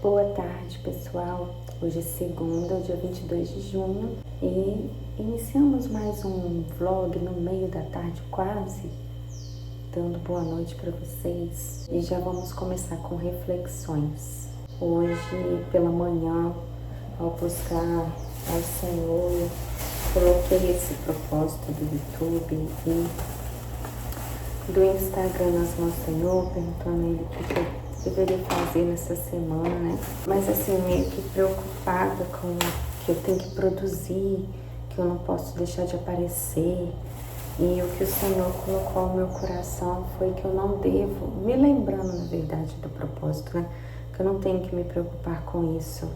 Boa tarde, pessoal. Hoje é segunda, dia 22 de junho e iniciamos mais um vlog no meio da tarde quase, dando boa noite para vocês. E já vamos começar com reflexões. Hoje pela manhã, ao buscar ao Senhor, coloquei esse propósito do YouTube e do Instagram nas mãos do Senhor, perguntando ele o que eu deveria fazer nessa semana, né? Mas assim, meio que preocupada com o que eu tenho que produzir, que eu não posso deixar de aparecer. E o que o Senhor colocou ao meu coração foi que eu não devo, me lembrando na verdade do propósito, né? Que eu não tenho que me preocupar com isso,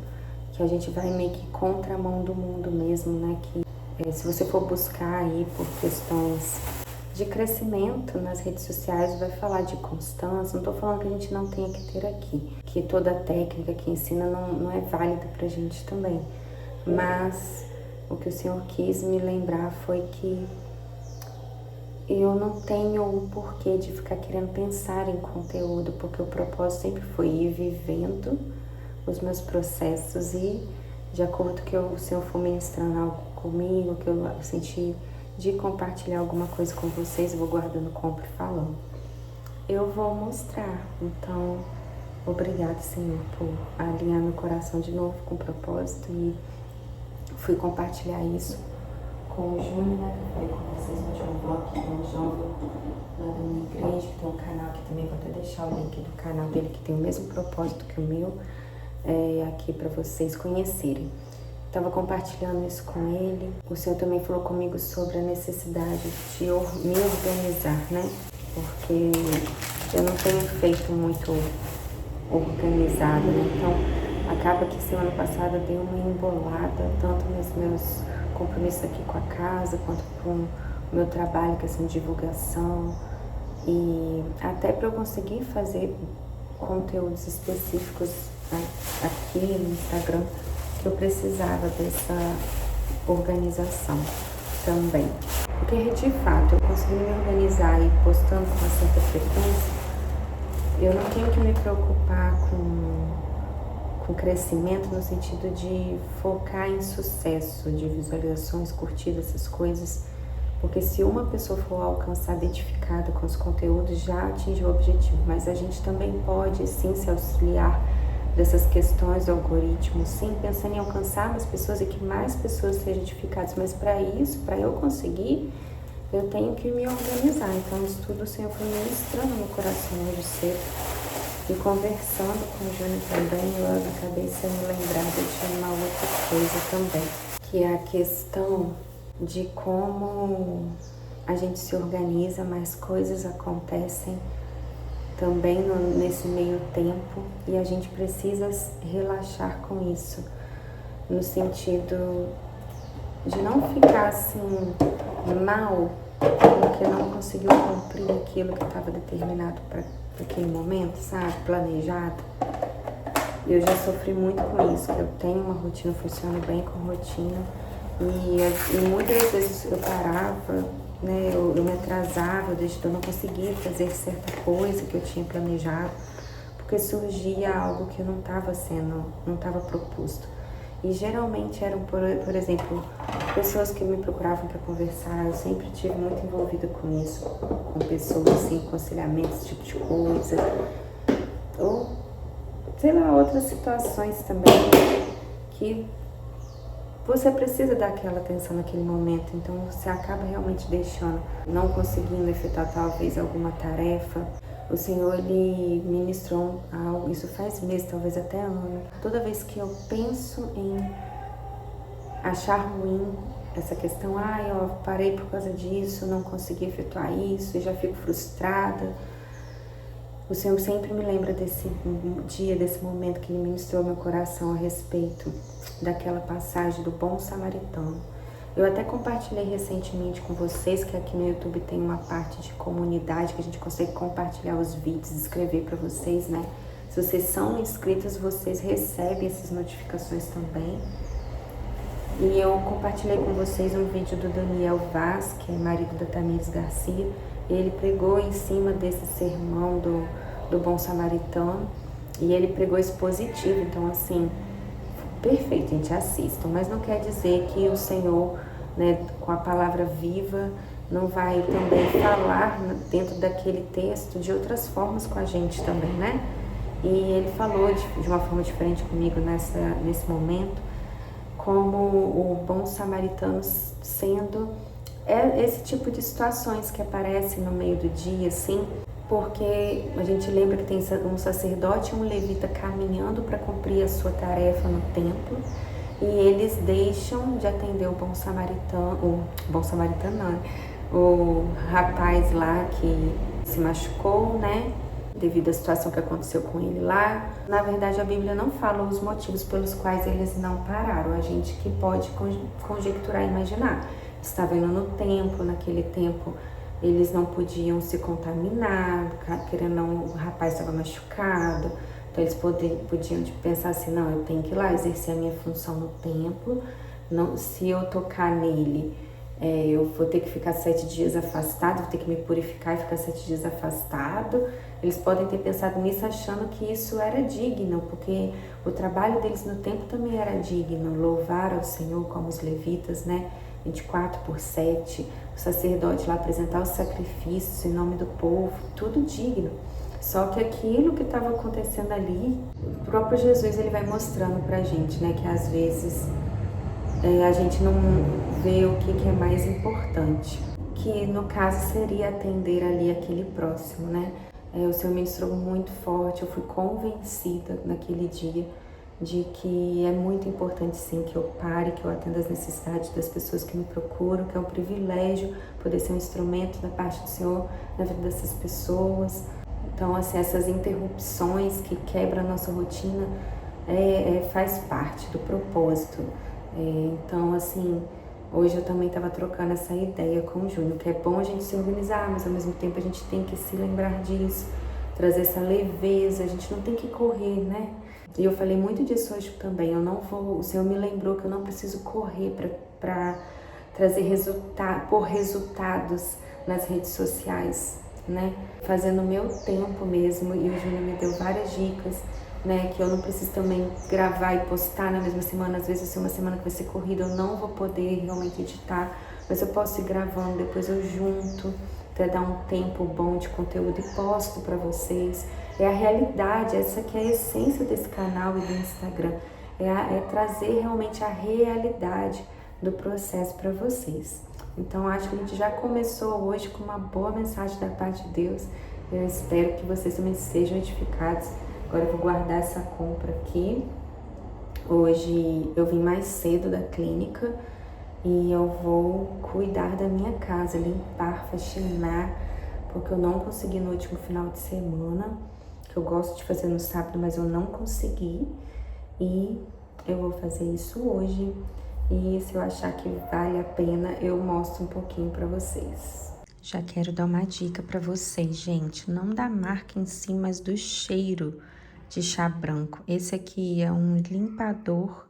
que a gente vai meio que contra a mão do mundo mesmo, né? Que se você for buscar aí por questões de crescimento nas redes sociais, vai falar de constância. Não estou falando que a gente não tenha que ter aqui, que toda técnica que ensina não é válida pra gente também. Mas o que o Senhor quis me lembrar foi que eu não tenho o porquê de ficar querendo pensar em conteúdo, porque o propósito sempre foi ir vivendo os meus processos e de acordo que o Senhor for ministrando algo comigo, que eu senti de compartilhar alguma coisa com vocês, eu vou guardando, compro e falando. Eu vou mostrar. Então, obrigada, Senhor, por alinhar meu coração de novo com o propósito e fui compartilhar isso com o Júnior, né? Eu falei com vocês no último vlog, que é um jovem lá da minha igreja, que tem um canal aqui também, vou até deixar o link do canal dele, que tem o mesmo propósito que o meu, aqui para vocês conhecerem. Estava compartilhando isso com ele. O Senhor também falou comigo sobre a necessidade de me organizar, né? Porque eu não tenho feito muito organizada, né? Então, acaba que semana passada deu uma embolada, tanto nos meus compromissos aqui com a casa, quanto com o meu trabalho, questão de divulgação. E até para eu conseguir fazer conteúdos específicos aqui no Instagram, que eu precisava dessa organização também. Porque de fato, eu consegui me organizar e postando com uma certa frequência, eu não tenho que me preocupar com crescimento no sentido de focar em sucesso, de visualizações, curtidas, essas coisas. Porque se uma pessoa for alcançada, identificada com os conteúdos, já atinge o objetivo. Mas a gente também pode sim se auxiliar dessas questões do algoritmo, sim, pensando em alcançar mais pessoas e que mais pessoas sejam edificadas. Mas para isso, para eu conseguir, eu tenho que me organizar. Então, isso tudo o Senhor foi ministrando no coração hoje cedo. E conversando com o Júnior também, eu acabei sendo lembrada de uma outra coisa também, que é a questão de como a gente se organiza, mas coisas acontecem também nesse meio tempo e a gente precisa relaxar com isso, no sentido de não ficar assim mal porque não conseguiu cumprir aquilo que estava determinado para aquele momento, sabe, planejado. Eu já sofri muito com isso, que eu tenho uma rotina, funciono bem com rotina e muitas das vezes eu parava, né, eu me atrasava, eu não conseguia fazer certa coisa que eu tinha planejado, porque surgia algo que não estava proposto. E geralmente eram, por exemplo, pessoas que me procuravam para conversar. Eu sempre estive muito envolvida com isso, com pessoas assim, aconselhamento, esse tipo de coisa. Ou, sei lá, outras situações também que você precisa dar aquela atenção naquele momento, então você acaba realmente deixando, não conseguindo efetuar talvez alguma tarefa. O Senhor, Ele ministrou algo, isso faz meses, talvez até ano. Toda vez que eu penso em achar ruim essa questão, eu parei por causa disso, não consegui efetuar isso, e já fico frustrada. O Senhor sempre me lembra desse dia, desse momento que Ele ministrou meu coração a respeito daquela passagem do bom samaritano. Eu até compartilhei recentemente com vocês que aqui no YouTube tem uma parte de comunidade que a gente consegue compartilhar os vídeos, escrever para vocês, né? Se vocês são inscritos, vocês recebem essas notificações também. E eu compartilhei com vocês um vídeo do Daniel Vaz, que é marido da Tamires Garcia. Ele pregou em cima desse sermão do bom samaritano. E ele pregou expositivo, então assim, perfeito, gente, assistam. Mas não quer dizer que o Senhor, né, com a palavra viva, não vai também falar dentro daquele texto de outras formas com a gente também, né? E ele falou de uma forma diferente comigo nesse momento, como o bom samaritano sendo esse tipo de situações que aparecem no meio do dia, assim, porque a gente lembra que tem um sacerdote e um levita caminhando para cumprir a sua tarefa no templo, e eles deixam de atender o bom samaritano não, o rapaz lá que se machucou, né, devido à situação que aconteceu com ele lá. Na verdade, a Bíblia não fala os motivos pelos quais eles não pararam, a gente que pode conjecturar e imaginar. Estava indo no templo, naquele tempo eles não podiam se contaminar, querendo ou não, o rapaz estava machucado, então eles podiam pensar assim, não, eu tenho que ir lá exercer a minha função no templo, não, se eu tocar nele, eu vou ter que ficar 7 dias afastado, vou ter que me purificar e ficar 7 dias afastado. Eles podem ter pensado nisso achando que isso era digno, porque o trabalho deles no templo também era digno, louvar ao Senhor como os levitas, né? 24/7, o sacerdote lá apresentar os sacrifícios em nome do povo, tudo digno. Só que aquilo que estava acontecendo ali, o próprio Jesus ele vai mostrando pra gente, né, que às vezes a gente não vê o que é mais importante, que no caso seria atender ali aquele próximo, né? O Senhor ministrou muito forte, eu fui convencida naquele dia de que é muito importante sim que eu pare, que eu atenda as necessidades das pessoas que me procuram, que é um privilégio poder ser um instrumento da parte do Senhor na vida dessas pessoas. Então, assim, essas interrupções que quebram a nossa rotina faz parte do propósito. Então, assim, hoje eu também estava trocando essa ideia com o Júnior, que é bom a gente se organizar, mas ao mesmo tempo a gente tem que se lembrar disso, trazer essa leveza, a gente não tem que correr, né? E eu falei muito disso hoje também, o Senhor me lembrou que eu não preciso correr para trazer resultados nas redes sociais, né? Fazendo o meu tempo mesmo, e o Júnior me deu várias dicas, né? Que eu não preciso também gravar e postar na mesma semana, às vezes uma semana que vai ser corrida, eu não vou poder realmente editar, mas eu posso ir gravando, depois eu junto, até dar um tempo bom de conteúdo e posto para vocês. É a realidade, essa que é a essência desse canal e do Instagram, é trazer realmente a realidade do processo para vocês. Então acho que a gente já começou hoje com uma boa mensagem da parte de Deus. Eu espero que vocês também sejam edificados. Agora eu vou guardar essa compra aqui. Hoje eu vim mais cedo da clínica e eu vou cuidar da minha casa, limpar, faxinar, porque eu não consegui no último final de semana, que eu gosto de fazer no sábado, mas eu não consegui, e eu vou fazer isso hoje, e se eu achar que vale a pena, eu mostro um pouquinho pra vocês. Já quero dar uma dica pra vocês, gente, não da marca em si, mas do cheiro de chá branco. Esse aqui é um limpador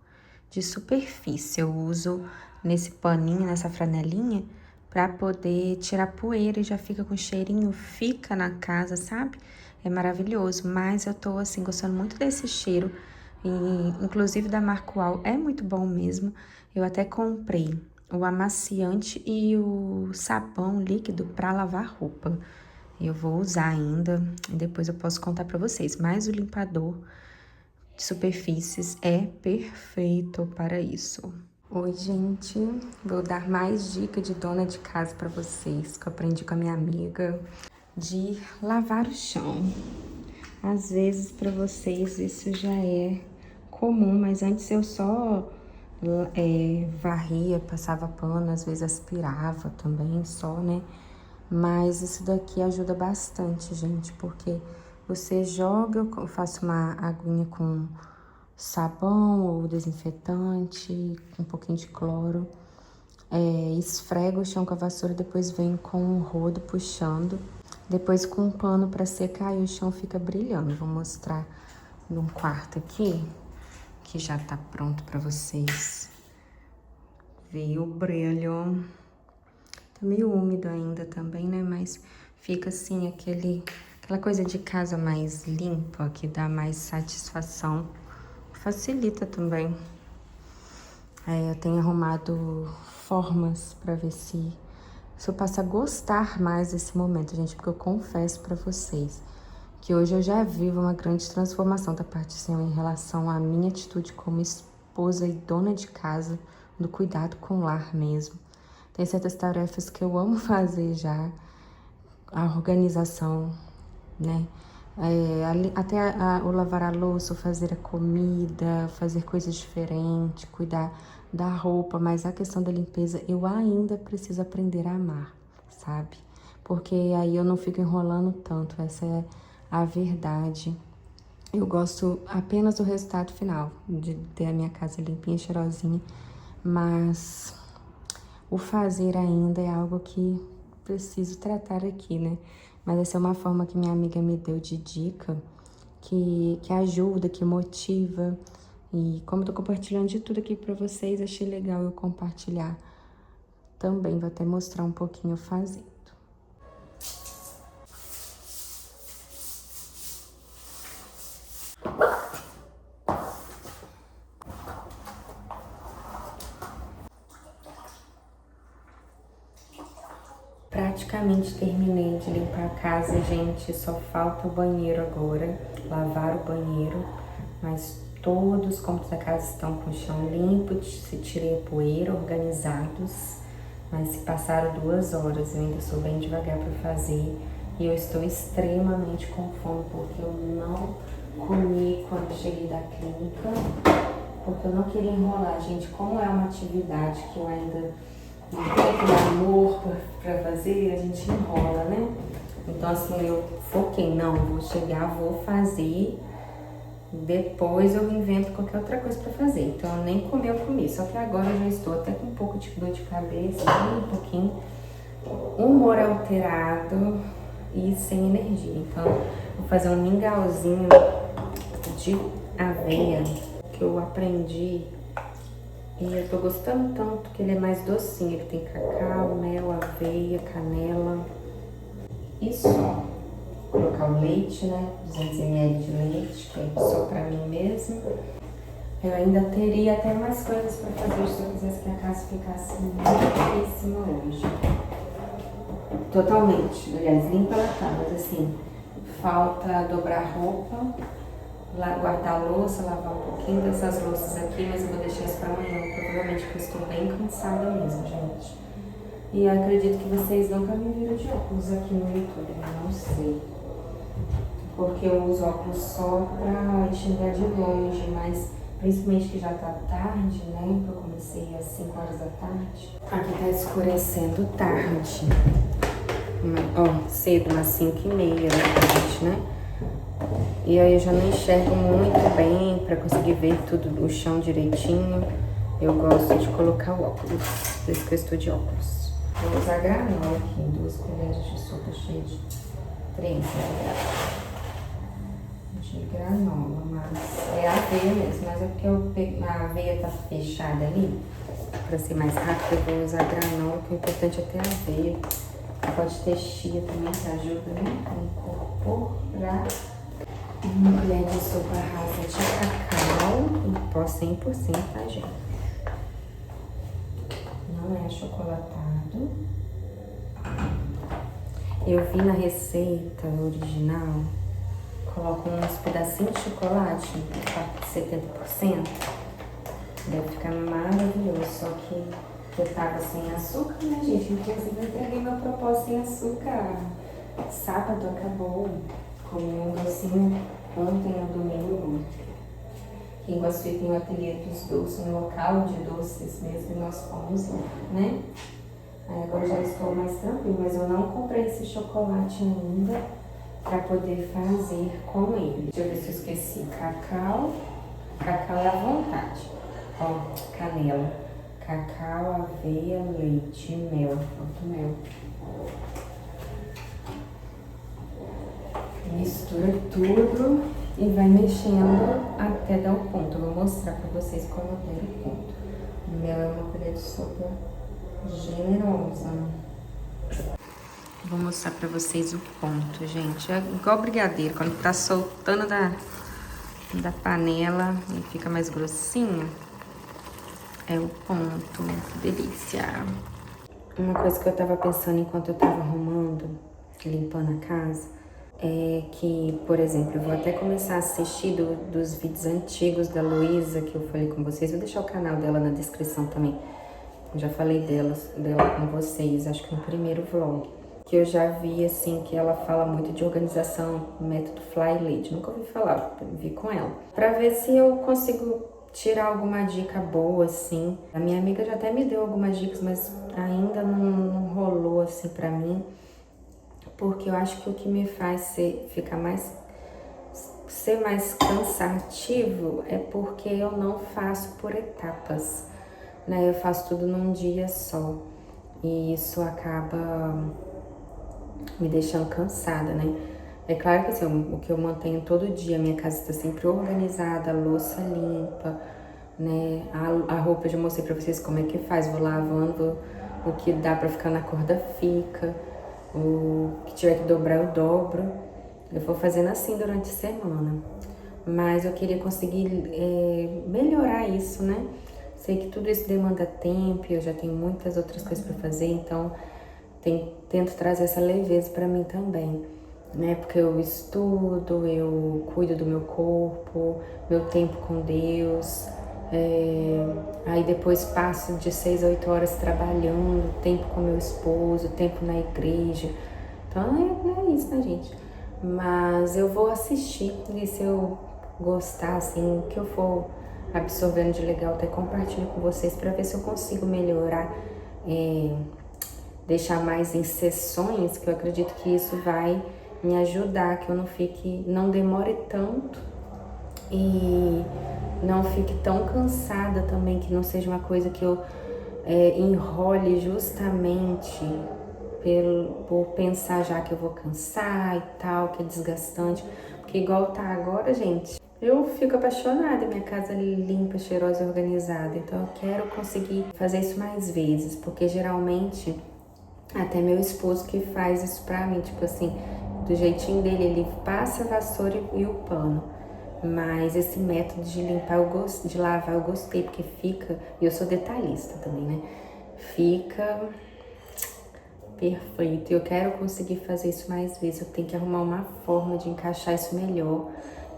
de superfície, eu uso nesse paninho, nessa franelinha, pra poder tirar poeira e já fica com cheirinho, fica na casa, sabe? É maravilhoso, mas eu tô, assim, gostando muito desse cheiro, e inclusive da marca Uau, é muito bom mesmo. Eu até comprei o amaciante e o sabão líquido pra lavar roupa. Eu vou usar ainda, e depois eu posso contar pra vocês, mas o limpador de superfícies é perfeito para isso. Oi, gente, vou dar mais dica de dona de casa para vocês, que eu aprendi com a minha amiga, de lavar o chão. Às vezes para vocês isso já é comum, mas antes eu só varria, passava pano, às vezes aspirava também só, né? Mas isso daqui ajuda bastante, gente, porque você joga, eu faço uma aguinha com sabão ou desinfetante, um pouquinho de cloro, esfrega o chão com a vassoura, depois vem com um rodo puxando, depois com um pano para secar e o chão fica brilhando. Vou mostrar num quarto aqui, que já tá pronto para vocês ver o brilho. Tá meio úmido ainda também, né, mas fica assim aquela Aquela coisa de casa mais limpa, que dá mais satisfação, facilita também. Eu tenho arrumado formas para ver se eu passo a gostar mais desse momento, gente, porque eu confesso para vocês que hoje eu já vivo uma grande transformação da parte do Senhor em relação à minha atitude como esposa e dona de casa, do cuidado com o lar mesmo. Tem certas tarefas que eu amo fazer já, a organização, né? Até o lavar a louça, fazer a comida, fazer coisas diferentes, cuidar da roupa, mas a questão da limpeza eu ainda preciso aprender a amar, sabe? Porque aí eu não fico enrolando tanto, essa é a verdade. Eu gosto apenas do resultado final, de ter a minha casa limpinha, cheirosinha, mas o fazer ainda é algo que preciso tratar aqui, né? Mas essa é uma forma que minha amiga me deu de dica, que ajuda, que motiva. E como eu tô compartilhando de tudo aqui pra vocês, achei legal eu compartilhar também. Vou até mostrar um pouquinho fazendo. Praticamente terminei de limpar a casa, gente, só falta o banheiro agora, lavar o banheiro, mas todos os cômodos da casa estão com o chão limpo, se tirei a poeira, organizados, mas se passaram 2 horas, eu ainda sou bem devagar para fazer e eu estou extremamente com fome porque eu não comi quando cheguei da clínica, porque eu não queria enrolar, gente, como é uma atividade que eu ainda não tem aquele amor pra fazer, a gente enrola, né? Então, assim, eu foquei, não, vou chegar, vou fazer, depois eu invento qualquer outra coisa pra fazer. Então, eu nem comi, eu comi. Só que agora eu já estou até com um pouco de dor de cabeça, um pouquinho, humor alterado e sem energia. Então, vou fazer um mingauzinho de aveia que eu aprendi. E eu tô gostando tanto que ele é mais docinho. Ele tem cacau, mel, aveia, canela. E só. Colocar o leite, né? 200 ml de leite, que é só pra mim mesmo. Eu ainda teria até mais coisas pra fazer se eu quisesse que a casa ficasse limpíssima hoje. Totalmente. Aliás, limpa ela tá, mas assim, falta dobrar roupa, guardar a louça, lavar um pouquinho dessas louças aqui, mas eu vou deixar isso pra amanhã, provavelmente porque eu estou bem cansada mesmo, gente. E eu acredito que vocês nunca me viram de óculos aqui no YouTube, eu não sei. Porque eu uso óculos só pra enxergar de longe, mas principalmente que já tá tarde, né? Eu comecei às 5 horas da tarde. Aqui tá escurecendo tarde. Ó, cedo, umas 5h30 da tarde, né? E aí eu já não enxergo muito bem para conseguir ver tudo, o chão direitinho. Eu gosto de colocar o óculos, por isso que eu estou de óculos. Vou usar granola aqui, 2 colheres de sopa cheias de 3, né? De granola, mas é aveia mesmo, mas é porque a aveia tá fechada ali. Para ser mais rápido eu vou usar granola, que o importante é ter aveia. Pode ter chia também, que ajuda, né? A incorporar. Uma colher de sopa rasa de cacau, em pó 100%, tá, gente? Não é achocolatado. Eu vi na receita original, coloco uns pedacinhos de chocolate, 70%. Deve ficar maravilhoso, só que eu tava sem açúcar, né, gente? Inclusive eu entreguei meu propósito sem açúcar. Sábado acabou. Comi um docinho ontem, no domingo. Aqui em Guaçuí tem o ateliê dos doces, um local de doces mesmo, e nós fomos, né? Aí agora já estou mais tranquila, mas eu não comprei esse chocolate ainda para poder fazer com ele. Deixa eu ver se eu esqueci. Cacau é à vontade. Ó, canela. Cacau, aveia, leite, mel. Pronto, mel. Mistura tudo e vai mexendo até dar o ponto. Eu vou mostrar pra vocês como der o ponto. O mel é uma colher de sopa generosa. Vou mostrar pra vocês o ponto, gente. É igual brigadeiro, quando tá soltando da panela e fica mais grossinho. É o ponto, que delícia. Uma coisa que eu tava pensando enquanto eu tava arrumando, limpando a casa, é que, por exemplo, eu vou até começar a assistir dos vídeos antigos da Luísa, que eu falei com vocês. Vou deixar o canal dela na descrição também. Eu já falei dela com vocês, acho que no primeiro vlog. Que eu já vi, assim, que ela fala muito de organização, método Fly Lady. Nunca ouvi falar, vi com ela. Pra ver se eu consigo tirar alguma dica boa, assim. A minha amiga já até me deu algumas dicas, mas ainda não rolou, assim, pra mim. Porque eu acho que o que me faz ser mais cansativo é porque eu não faço por etapas, né? Eu faço tudo num dia só. E isso acaba me deixando cansada, né? É claro que assim, o que eu mantenho todo dia, minha casa está sempre organizada, a louça limpa, né? A roupa eu já mostrei pra vocês como é que faz, vou lavando o que dá pra ficar na corda fica, o que tiver que dobrar eu dobro. Eu vou fazendo assim durante a semana. Mas eu queria conseguir melhorar isso, né? Sei que tudo isso demanda tempo, eu já tenho muitas outras coisas para fazer, então tento trazer essa leveza para mim também, né? Porque eu estudo, eu cuido do meu corpo, meu tempo com Deus, aí depois passo de 6 a 8 horas trabalhando, tempo com meu esposo, tempo na igreja. Então é isso, né, gente? Mas eu vou assistir e se eu gostar, assim, o que eu for absorvendo de legal, até compartilho com vocês para ver se eu consigo melhorar, deixar mais em sessões, que eu acredito que isso vai me ajudar, que eu não demore tanto e não fique tão cansada também, que não seja uma coisa que eu enrole justamente por pensar já que eu vou cansar e tal, que é desgastante. Porque igual tá agora, gente, eu fico apaixonada, minha casa limpa, cheirosa e organizada. Então eu quero conseguir fazer isso mais vezes, porque geralmente até meu esposo que faz isso pra mim, tipo assim, do jeitinho dele, ele passa a vassoura e o pano. Mas esse método de limpar, de lavar, eu gostei, porque fica, e eu sou detalhista também, né? Fica perfeito. Eu quero conseguir fazer isso mais vezes. Eu tenho que arrumar uma forma de encaixar isso melhor,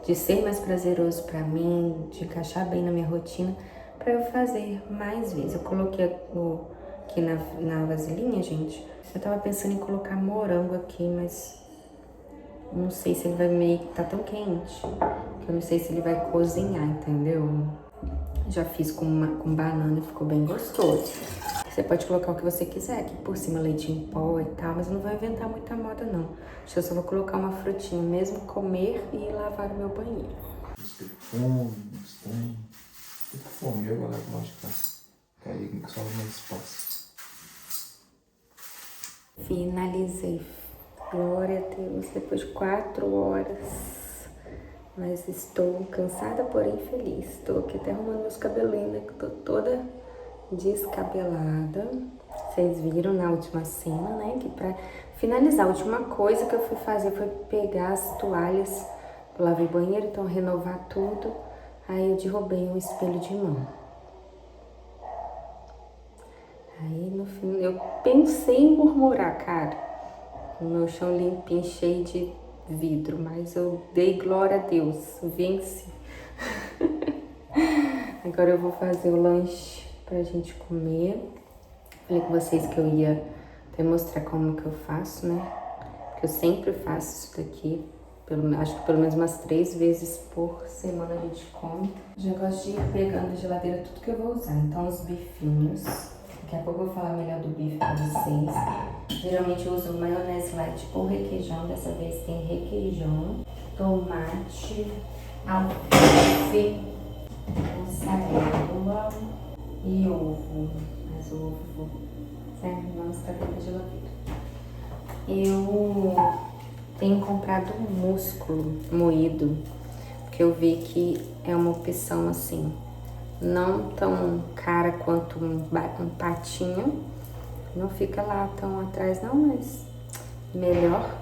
de ser mais prazeroso pra mim, de encaixar bem na minha rotina, pra eu fazer mais vezes. Eu coloquei aqui na vasilhinha, gente. Eu tava pensando em colocar morango aqui, mas não sei se ele vai meio que tá tão quente, que eu não sei se ele vai cozinhar, entendeu? Já fiz com banana e ficou bem gostoso. Você pode colocar o que você quiser aqui por cima, leite em pó e tal, mas eu não vou inventar muita moda, não. Acho que eu só vou colocar uma frutinha mesmo, comer e lavar o meu banheiro. Fome, estranho. Tô com fome, eu agora vou ficar. Aí só mais espaço. Finalizei. Glória a Deus, depois de 4 horas. Mas estou cansada, porém feliz. Estou aqui até arrumando meus cabelinhos, né? Que tô toda descabelada. Vocês viram na última cena, né? Que pra finalizar, a última coisa que eu fui fazer foi pegar as toalhas. Eu lavei o banheiro, então renovar tudo. Aí eu derrubei um espelho de mão. Aí no fim eu pensei em murmurar, cara. O meu chão limpinho, cheio de vidro, mas eu dei glória a Deus, venci. Agora eu vou fazer o lanche pra gente comer. Falei com vocês que eu ia até mostrar como que eu faço, né? Porque eu sempre faço isso daqui. Acho que pelo menos umas 3 vezes por semana a gente come. Já gosto de ir pegando da geladeira tudo que eu vou usar. Então os bifinhos. Daqui a pouco eu vou falar melhor do bife pra vocês. Geralmente eu uso maionese light ou requeijão. Dessa vez tem requeijão, tomate, alface, mussarela e ovo. Mas o ovo não está dentro da geladeira. Eu tenho comprado músculo moído, porque eu vi que é uma opção assim, não tão cara quanto um patinho, não fica lá tão atrás não, mas melhor.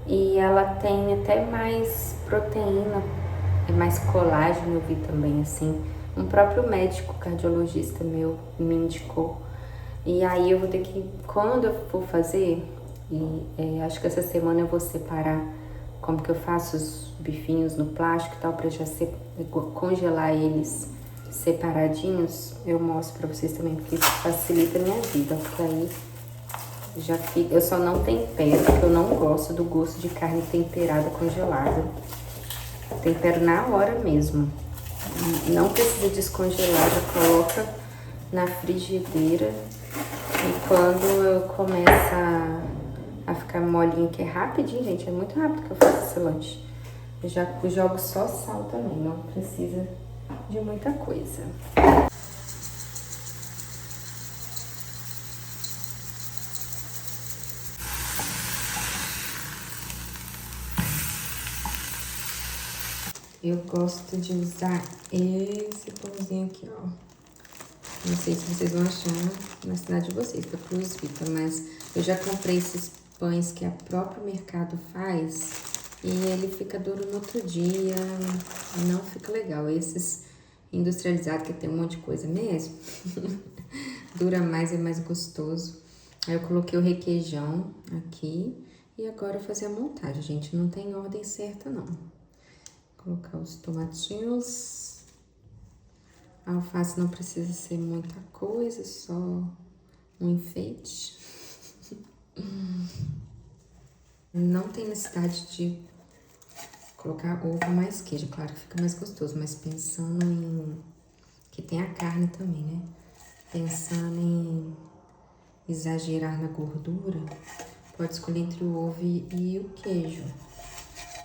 E ela tem até mais proteína, mais colágeno, eu vi também, assim. Um próprio médico cardiologista meu me indicou. E aí eu vou ter que, quando eu for fazer, acho que essa semana eu vou separar como que eu faço os bifinhos no plástico e tal, pra já congelar eles separadinhos. Eu mostro pra vocês também, porque isso facilita a minha vida, porque aí já fica. Eu só não tempero, porque eu não gosto do gosto de carne temperada congelada. Tempero na hora mesmo. Não precisa descongelar, já coloca na frigideira. E quando eu começo a ficar molinho, que é rapidinho, gente, é muito rápido que eu faço esse lanche. Eu já jogo só sal também, não precisa de muita coisa. Eu gosto de usar esse pãozinho aqui, ó. Não sei se vocês vão achar na cidade de vocês, da Cruz Vita, mas eu já comprei esses pães que o próprio mercado faz e ele fica duro no outro dia, não fica legal. Esses industrializados que tem um monte de coisa mesmo, dura mais, é mais gostoso. Aí eu coloquei o requeijão aqui e agora eu vou fazer a montagem, gente. Não tem ordem certa, não. Colocar os tomatinhos. A alface não precisa ser muita coisa, só um enfeite. Não tem necessidade de colocar ovo mais queijo, claro que fica mais gostoso, mas pensando em que tem a carne também, né? Pensando em exagerar na gordura, pode escolher entre o ovo e o queijo.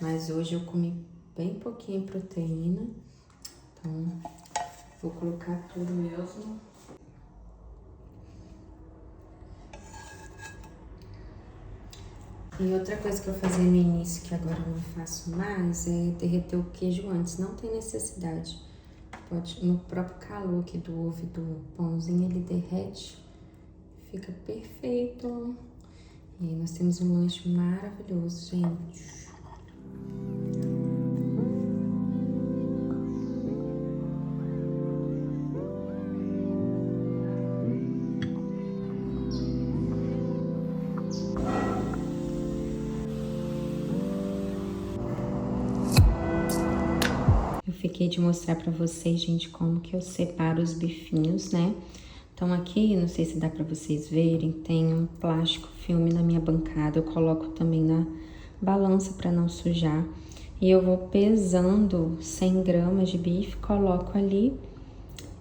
Mas hoje eu comi bem pouquinho proteína, então vou colocar tudo mesmo. E outra coisa que eu fazia no início, que agora eu não faço mais, é derreter o queijo antes. Não tem necessidade. Pode, no próprio calor aqui do ovo e do pãozinho, ele derrete. Fica perfeito. E aí nós temos um lanche maravilhoso, gente. Fiquei de mostrar pra vocês, gente, como que eu separo os bifinhos, né? Então aqui, não sei se dá pra vocês verem, tem um plástico filme na minha bancada. Eu coloco também na balança pra não sujar. E eu vou pesando 100 gramas de bife, coloco ali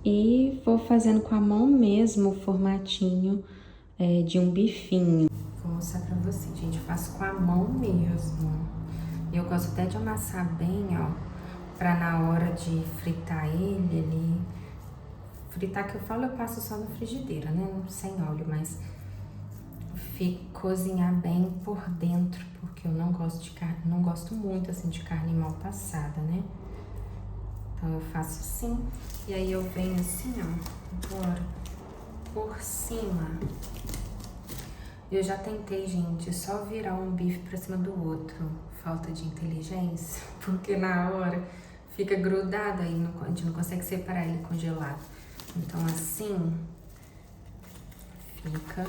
e vou fazendo com a mão mesmo o formatinho de um bifinho. Vou mostrar pra vocês, gente, eu faço com a mão mesmo. Eu gosto até de amassar bem, ó. Pra na hora de fritar ele, fritar que eu falo, eu passo só na frigideira, né? Sem óleo, mas cozinhar bem por dentro, porque eu não gosto de carne, não gosto muito assim de carne mal passada, né? Então eu faço assim, e aí eu venho assim, ó, por cima. Eu já tentei, gente, só virar um bife pra cima do outro, falta de inteligência, porque na hora fica grudado aí, a gente não consegue separar ele congelado. Então assim, fica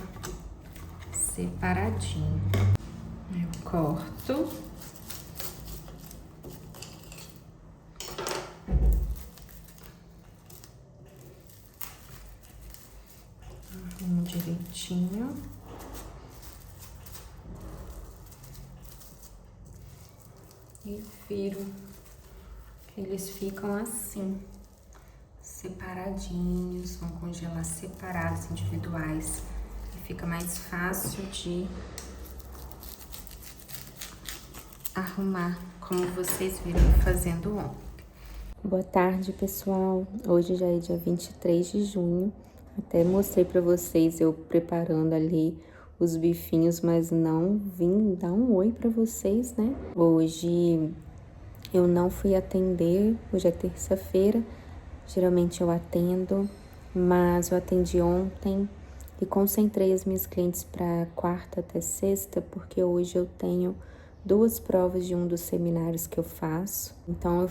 separadinho. Eu corto. Arrumo direitinho. E viro. Eles ficam assim, separadinhos, vão congelar separados, individuais. E fica mais fácil de arrumar, como vocês viram fazendo ontem. Boa tarde, pessoal. Hoje já é dia 23 de junho. Até mostrei pra vocês eu preparando ali os bifinhos, mas não vim dar um oi pra vocês, né? Hoje eu não fui atender, hoje é terça-feira, geralmente eu atendo, mas eu atendi ontem e concentrei as minhas clientes para quarta até sexta, porque hoje eu tenho 2 provas de um dos seminários que eu faço. Então eu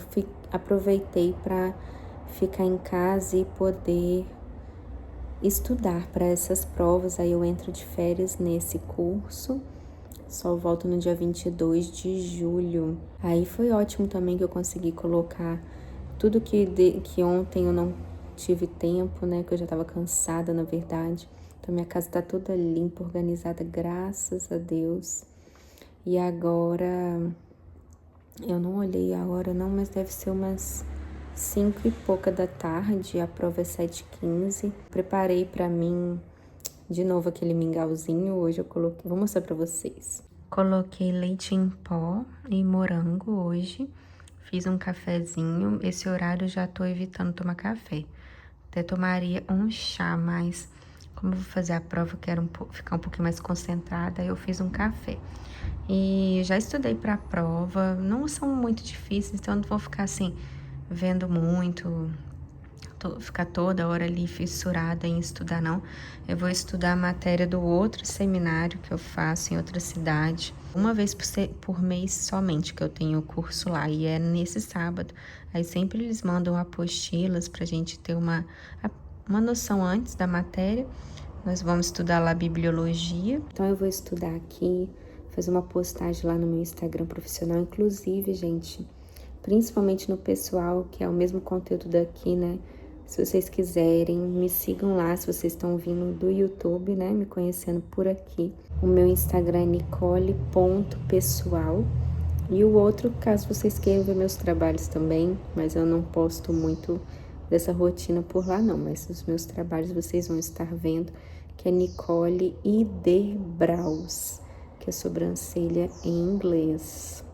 aproveitei para ficar em casa e poder estudar para essas provas. Aí eu entro de férias nesse curso, só volto no dia 22 de julho. Aí foi ótimo também que eu consegui colocar tudo que ontem eu não tive tempo, né, que eu já tava cansada, na verdade. Então minha casa tá toda limpa, organizada, graças a Deus. E agora, eu não olhei a hora não, mas deve ser umas 5 e pouca da tarde, a prova é 7h15. Preparei pra mim de novo aquele mingauzinho, hoje eu coloquei, vou mostrar pra vocês. Coloquei leite em pó e morango hoje, fiz um cafezinho, esse horário eu já tô evitando tomar café. Até tomaria um chá, mas como eu vou fazer a prova, eu quero ficar um pouquinho mais concentrada, aí eu fiz um café. E já estudei para a prova, não são muito difíceis, então eu não vou ficar assim, vendo muito, ficar toda hora ali fissurada em estudar, não. Eu vou estudar a matéria do outro seminário que eu faço em outra cidade, uma vez por mês somente, que eu tenho o curso lá, e é nesse sábado. Aí sempre eles mandam apostilas pra gente ter uma noção antes da matéria. Nós vamos estudar lá bibliologia. Então eu vou estudar aqui, fazer uma postagem lá no meu Instagram profissional, inclusive, gente, principalmente no pessoal, que é o mesmo conteúdo daqui, né? Se vocês quiserem, me sigam lá, se vocês estão vindo do YouTube, né, me conhecendo por aqui. O meu Instagram é nicole.pessoal. E o outro, caso vocês queiram ver meus trabalhos também, mas eu não posto muito dessa rotina por lá não, mas os meus trabalhos vocês vão estar vendo, que é Nicole Iderbrows, que é sobrancelha em inglês.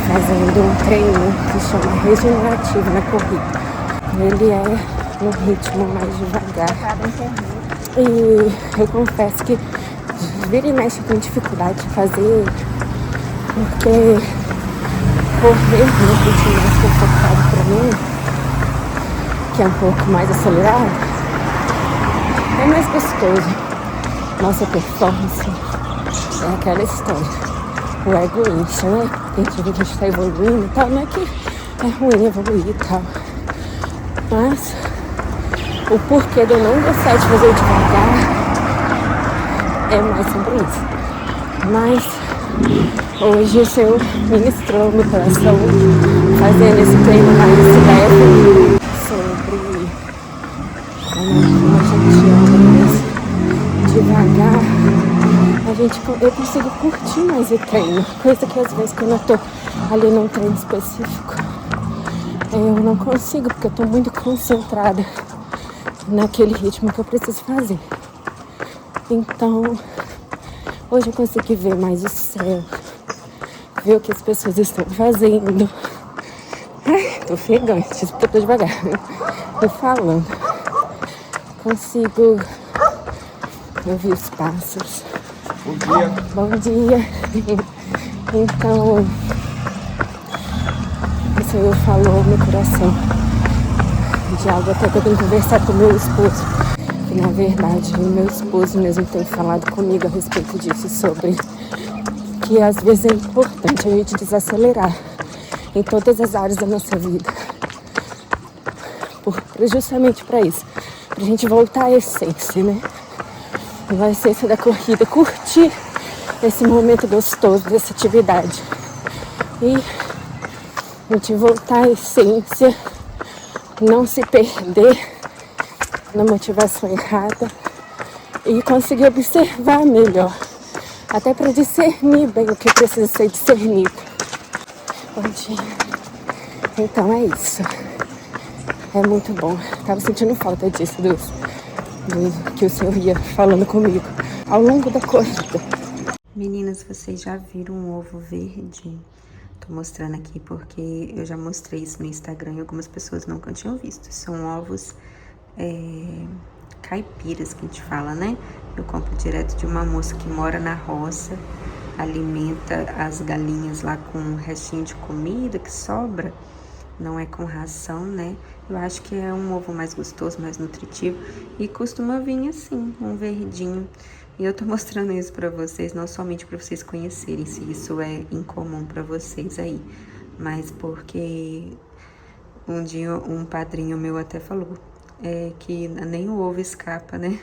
Fazendo um treino que chama regenerativo na corrida. Ele é no ritmo mais devagar. E eu confesso que vira e mexe com dificuldade de fazer, porque correr no ritmo mais confortável para mim, que é um pouco mais acelerado, é mais gostoso. Nossa performance é aquela história. O ego incha, né? Tem que ver que a gente tá evoluindo e tal. Não é que é ruim evoluir e tal. Mas o porquê de eu não gostar de fazer devagar é mais sobre isso. Mas hoje o Senhor ministrou no coração, fazendo esse treino mais leve, sobre como a gente anda mais devagar. Eu consigo curtir mais o treino, coisa que às vezes quando eu tô ali num treino específico, eu não consigo, porque eu tô muito concentrada naquele ritmo que eu preciso fazer. Então, hoje eu consegui ver mais o céu, ver o que as pessoas estão fazendo. Ai, tô ofegante, porque eu tô devagar, tô falando. Consigo ouvir os pássaros. Bom dia. Bom dia. Então, o Senhor falou no meu coração de algo até que eu tenho que conversar com o meu esposo. Que na verdade, o meu esposo mesmo tem falado comigo a respeito disso, sobre que às vezes é importante a gente desacelerar em todas as áreas da nossa vida. Justamente para isso, pra gente voltar à essência, né? A essência da corrida, curtir esse momento gostoso dessa atividade e a gente voltar à essência, não se perder na motivação errada e conseguir observar melhor, até para discernir bem o que precisa ser discernido. Bom dia. Então é isso, é muito bom, tava sentindo falta disso, que o Senhor ia falando comigo ao longo da corrida. Meninas, vocês já viram um ovo verde? Tô mostrando aqui porque eu já mostrei isso no Instagram e algumas pessoas nunca tinham visto. São ovos caipiras que a gente fala, né? Eu compro direto de uma moça que mora na roça, alimenta as galinhas lá com um restinho de comida que sobra, não é com ração, né? Eu acho que é um ovo mais gostoso, mais nutritivo e costuma vir assim, um verdinho. E eu tô mostrando isso pra vocês, não somente pra vocês conhecerem se isso é incomum pra vocês aí, mas porque um dia um padrinho meu até falou que nem o ovo escapa, né?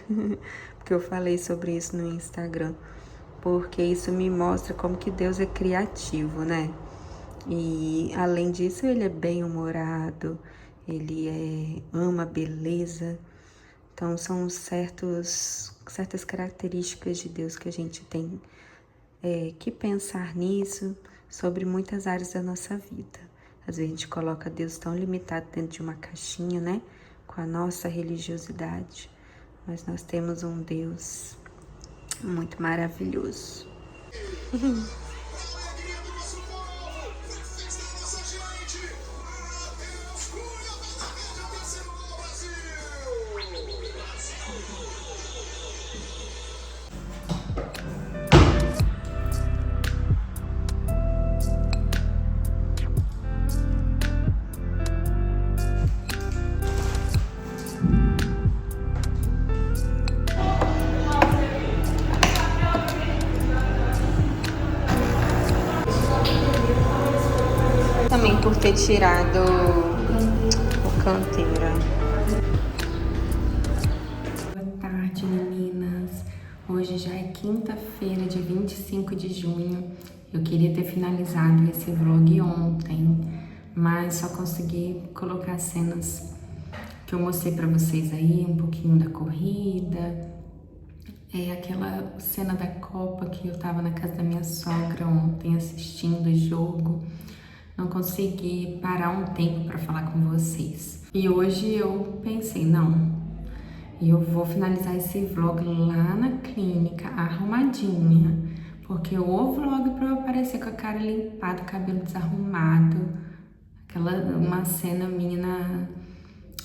Porque eu falei sobre isso no Instagram, porque isso me mostra como que Deus é criativo, né? E além disso, ele é bem-humorado, ama a beleza. Então são certas características de Deus que a gente tem que pensar nisso sobre muitas áreas da nossa vida. Às vezes a gente coloca Deus tão limitado dentro de uma caixinha, né? Com a nossa religiosidade. Mas nós temos um Deus muito maravilhoso. Também por ter tirado o canteiro. Boa tarde, meninas. Hoje já é quinta-feira, dia 25 de junho. Eu queria ter finalizado esse vlog ontem, mas só consegui colocar cenas que eu mostrei pra vocês aí, um pouquinho da corrida. Aquela cena da Copa que eu tava na casa da minha sogra ontem assistindo o jogo. Não consegui parar um tempo para falar com vocês. E hoje eu pensei, não, eu vou finalizar esse vlog lá na clínica, arrumadinha. Porque o vlog para eu aparecer com a cara limpada, o cabelo desarrumado, uma cena minha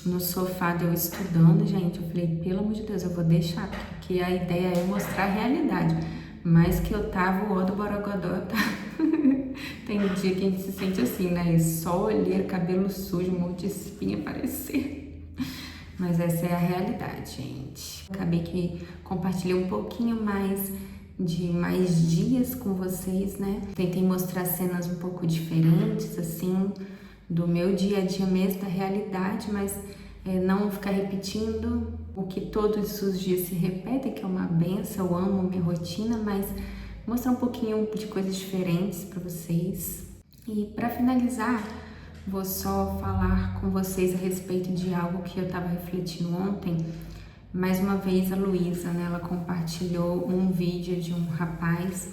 no sofá de eu estudando, gente, eu falei, pelo amor de Deus, eu vou deixar, porque a ideia é mostrar a realidade. Mas que eu tava, o ó do Borogodó, tá? Tem um dia que a gente se sente assim, né? Só olheira, cabelo sujo, um monte de espinha aparecer. Mas essa é a realidade, gente. Acabei que compartilhei um pouquinho mais de mais dias com vocês, né? Tentei mostrar cenas um pouco diferentes, assim, do meu dia a dia mesmo, da realidade, mas não ficar repetindo o que todos os dias se repetem, que é uma benção. Eu amo minha rotina, mas mostrar um pouquinho de coisas diferentes para vocês. E para finalizar, vou só falar com vocês a respeito de algo que eu estava refletindo ontem. Mais uma vez a Luísa, né, ela compartilhou um vídeo de um rapaz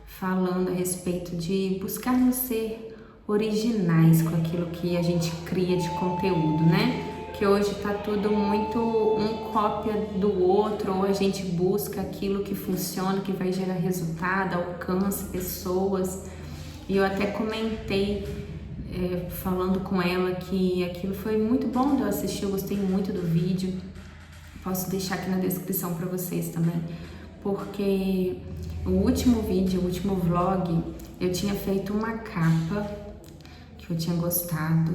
falando a respeito de buscarmos ser originais com aquilo que a gente cria de conteúdo, né? Que hoje tá tudo muito um cópia do outro, ou a gente busca aquilo que funciona, que vai gerar resultado, alcance pessoas. E eu até comentei, falando com ela, que aquilo foi muito bom de eu assistir, eu gostei muito do vídeo. Posso deixar aqui na descrição para vocês também, porque o último vídeo, o último vlog, eu tinha feito uma capa que eu tinha gostado,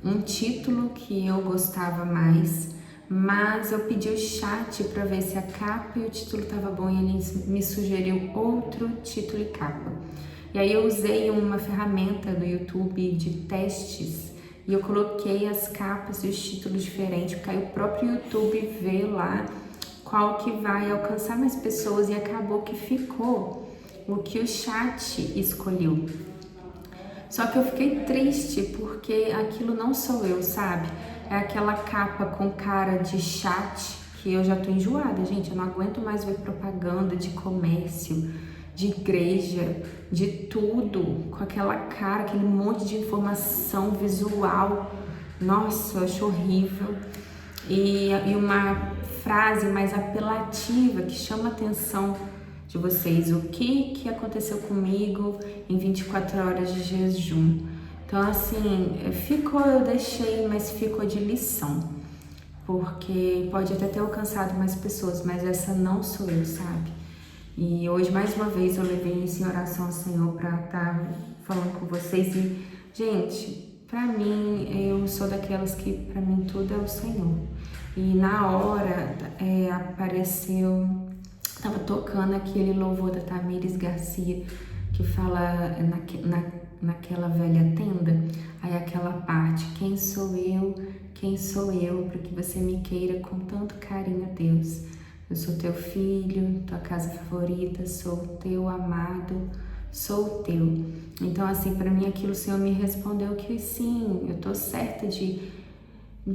um título que eu gostava mais, mas eu pedi o chat para ver se a capa e o título tava bom e ele me sugeriu outro título e capa. E aí eu usei uma ferramenta do YouTube de testes e eu coloquei as capas e os títulos diferentes, porque aí o próprio YouTube vê lá qual que vai alcançar mais pessoas, e acabou que ficou o que o chat escolheu. Só que eu fiquei triste porque aquilo não sou eu, sabe? É aquela capa com cara de chat que eu já tô enjoada, gente. Eu não aguento mais ver propaganda de comércio, de igreja, de tudo, com aquela cara, aquele monte de informação visual. Nossa, eu acho horrível. E uma frase mais apelativa que chama a atenção de vocês, o que aconteceu comigo em 24 horas de jejum. Então assim, eu deixei, mas ficou de lição. porque pode até ter alcançado mais pessoas, mas essa não sou eu, sabe? E hoje, mais uma vez, eu levei isso em oração ao Senhor para estar falando com vocês. E, gente, para mim, eu sou daquelas que, para mim, tudo é o Senhor. E na hora, apareceu, tava tocando aquele louvor da Tamires Garcia, que fala naquela velha tenda, aí aquela parte, quem sou eu, para que você me queira com tanto carinho, Deus. Eu sou teu filho, tua casa favorita, sou teu amado, sou teu. Então, assim, para mim aquilo o Senhor me respondeu que sim, eu tô certa de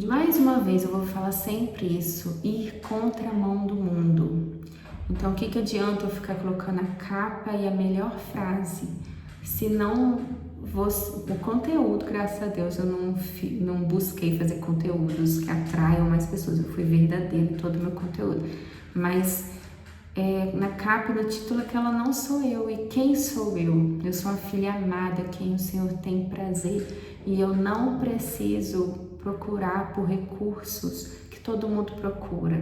mais uma vez, eu vou falar sempre isso, ir contra a mão do mundo. Então, o que adianta eu ficar colocando a capa e a melhor frase, se não o conteúdo, graças a Deus, eu não busquei fazer conteúdos que atraiam mais pessoas, eu fui verdadeira em todo o meu conteúdo. Mas na capa, no título, aquela não sou eu. E quem sou eu? Eu sou uma filha amada, quem o Senhor tem prazer. E eu não preciso procurar por recursos que todo mundo procura,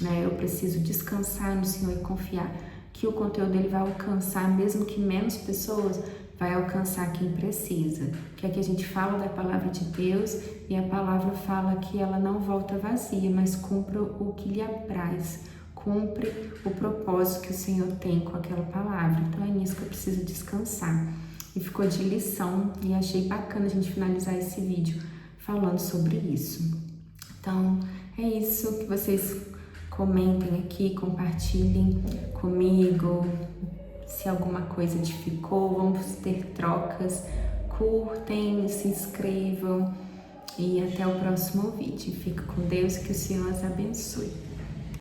né? Eu preciso descansar no Senhor e confiar que o conteúdo dele vai alcançar, mesmo que menos pessoas, vai alcançar quem precisa. Que aqui a gente fala da palavra de Deus e a palavra fala que ela não volta vazia, mas cumpre o que lhe apraz. Cumpre o propósito que o Senhor tem com aquela palavra. Então é nisso que eu preciso descansar. E ficou de lição e achei bacana a gente finalizar esse vídeo falando sobre isso. Então é isso, que vocês comentem aqui, compartilhem comigo. Se alguma coisa edificou, vamos ter trocas. Curtem, se inscrevam e até o próximo vídeo. Fique com Deus, que o Senhor os abençoe.